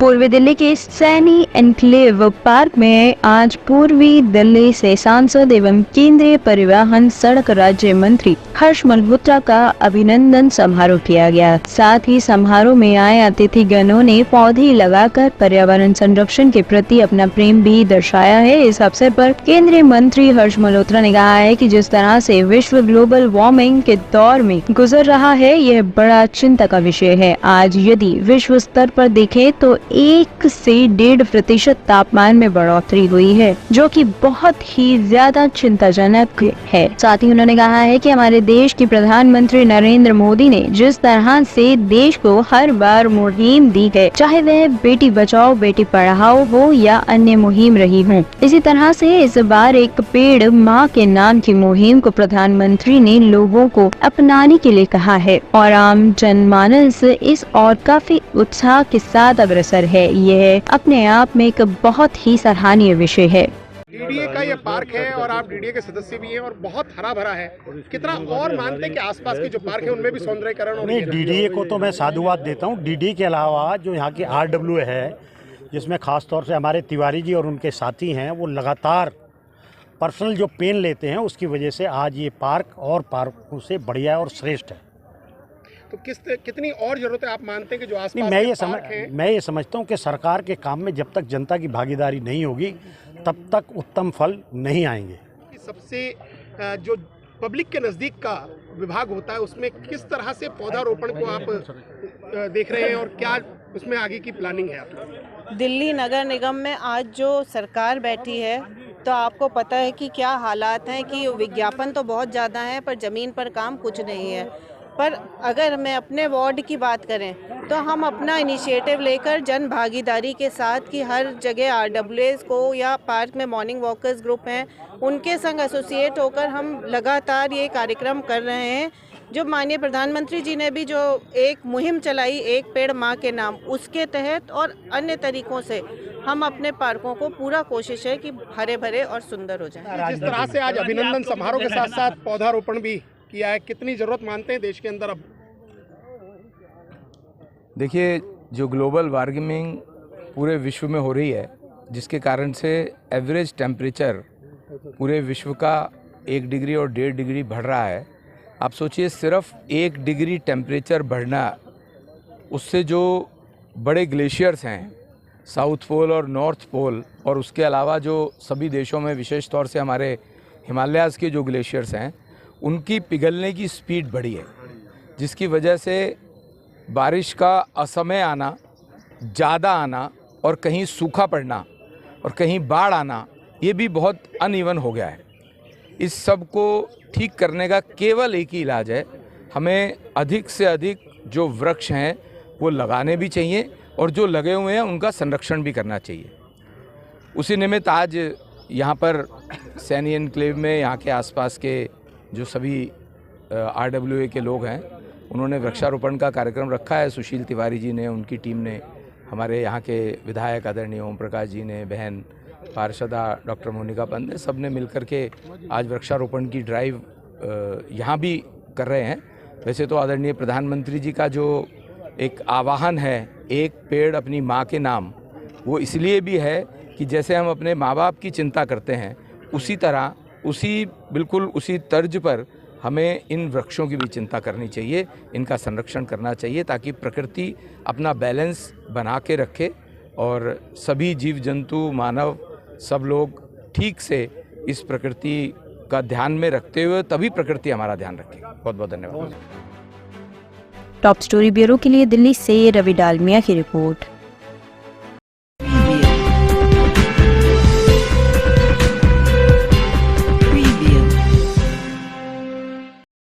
पूर्वी दिल्ली के Saini enclave park में आज पूर्वी दिल्ली से सांसद एवं केंद्रीय परिवहन सड़क राज्य मंत्री हर्ष मल्होत्रा का अभिनंदन समारोह किया गया। साथ ही समारोह में आए अतिथिगणों ने पौधे लगाकर पर्यावरण संरक्षण के प्रति अपना प्रेम भी दर्शाया है। इस अवसर पर केंद्रीय मंत्री हर्ष मल्होत्रा ने कहा है कि जिस तरह से विश्व ग्लोबल वार्मिंग के दौर में गुजर रहा है, यह बड़ा चिंता का विषय है। आज यदि विश्व स्तर पर देखें तो 1 से 1.5% तापमान में बढ़ोतरी हुई है, जो कि बहुत ही ज्यादा चिंताजनक है। साथ ही उन्होंने कहा है कि हमारे देश के प्रधानमंत्री नरेंद्र मोदी ने जिस तरह से देश को हर बार मुहिम दी है, चाहे वह बेटी बचाओ बेटी पढ़ाओ हो या अन्य मुहिम रही हो, इसी तरह से इस बार एक पेड़ माँ के नाम की मुहिम को प्रधानमंत्री ने लोगों को अपनाने के लिए कहा है और आम जनमानस इस और काफी उत्साह के साथ अग्रसर है। यह अपने आप में एक बहुत ही सराहनीय विषय है। डीडीए का ये पार्क है और आप डीडीए के सदस्य भी हैं और बहुत हरा भरा है। कितना और मानते हैं कि आसपास के जो पार्क है उनमें भी सौंदर्यीकरण और नहीं, डीडीए को तो मैं साधुवाद देता हूँ। डीडीए के अलावा जो यहाँ की आरडब्ल्यू है, जिसमें खास तौर से हमारे तिवारी जी और उनके साथी हैं, वो लगातार पर्सनल जो पेन लेते हैं, उसकी वजह से आज ये पार्क और पार्कों से बढ़िया और श्रेष्ठ है। तो कितनी और जरूरत है आप मानते हैं कि जो आसपास मैं ये समझता हूँ कि सरकार के काम में जब तक जनता की भागीदारी नहीं होगी तब तक उत्तम फल नहीं आएंगे। सबसे जो पब्लिक के नज़दीक का विभाग होता है उसमें किस तरह से पौधारोपण को आप देख रहे हैं और क्या उसमें आगे की प्लानिंग है आपकी? दिल्ली नगर निगम में आज जो सरकार बैठी है तो आपको पता है कि क्या हालात हैं कि विज्ञापन तो बहुत ज़्यादा है पर ज़मीन पर काम कुछ नहीं है। पर अगर मैं अपने वार्ड की बात करें तो हम अपना इनिशिएटिव लेकर जन भागीदारी के साथ कि हर जगह आरडब्ल्यूएस को या पार्क में मॉर्निंग वॉकर्स ग्रुप हैं उनके संग एसोसिएट होकर हम लगातार ये कार्यक्रम कर रहे हैं। जो माननीय प्रधानमंत्री जी ने भी जो एक मुहिम चलाई, एक पेड़ माँ के नाम, उसके तहत और अन्य तरीकों से हम अपने पार्कों को पूरा कोशिश है कि हरे भरे और सुंदर हो जाए। जिस तरह से आज अभिनंदन समारोह के साथ साथ पौधारोपण भी किया है, कितनी जरूरत मानते हैं देश के अंदर? अब देखिए, जो ग्लोबल वार्मिंग पूरे विश्व में हो रही है, जिसके कारण से एवरेज टेम्परेचर पूरे विश्व का 1 डिग्री और 1.5 डिग्री बढ़ रहा है। आप सोचिए, सिर्फ 1 डिग्री टेम्परेचर बढ़ना, उससे जो बड़े ग्लेशियर्स हैं साउथ पोल और नॉर्थ पोल और उसके अलावा जो सभी देशों में विशेष तौर से हमारे हिमालयाज़ के जो ग्लेशियर्स हैं, उनकी पिघलने की स्पीड बढ़ी है, जिसकी वजह से बारिश का असमय आना, ज़्यादा आना और कहीं सूखा पड़ना और कहीं बाढ़ आना, ये भी बहुत अनइवन हो गया है। इस सब को ठीक करने का केवल एक ही इलाज है, हमें अधिक से अधिक जो वृक्ष हैं वो लगाने भी चाहिए और जो लगे हुए हैं उनका संरक्षण भी करना चाहिए। उसी निमित्त आज यहाँ पर सैनी एनक्लेव में यहाँ के आसपास के जो सभी आरडब्ल्यूए के लोग हैं, उन्होंने वृक्षारोपण का कार्यक्रम रखा है। सुशील तिवारी जी ने, उनकी टीम ने, हमारे यहाँ के विधायक आदरणीय ओम प्रकाश जी ने, बहन पार्षदा डॉक्टर मोनिका पंत ने, सब ने मिलकर के आज वृक्षारोपण की ड्राइव यहाँ भी कर रहे हैं। वैसे तो आदरणीय प्रधानमंत्री जी का जो एक आह्वान है, एक पेड़ अपनी माँ के नाम, वो इसलिए भी है कि जैसे हम अपने माँ बाप की चिंता करते हैं, उसी तरह बिल्कुल उसी तर्ज पर हमें इन वृक्षों की भी चिंता करनी चाहिए, इनका संरक्षण करना चाहिए ताकि प्रकृति अपना बैलेंस बना के रखे और सभी जीव जंतु, मानव, सब लोग ठीक से इस प्रकृति का ध्यान में रखते हुए तभी प्रकृति हमारा ध्यान रखेगी। बहुत बहुत धन्यवाद। टॉप स्टोरी ब्यूरो के लिए दिल्ली से रवि डालमिया की रिपोर्ट।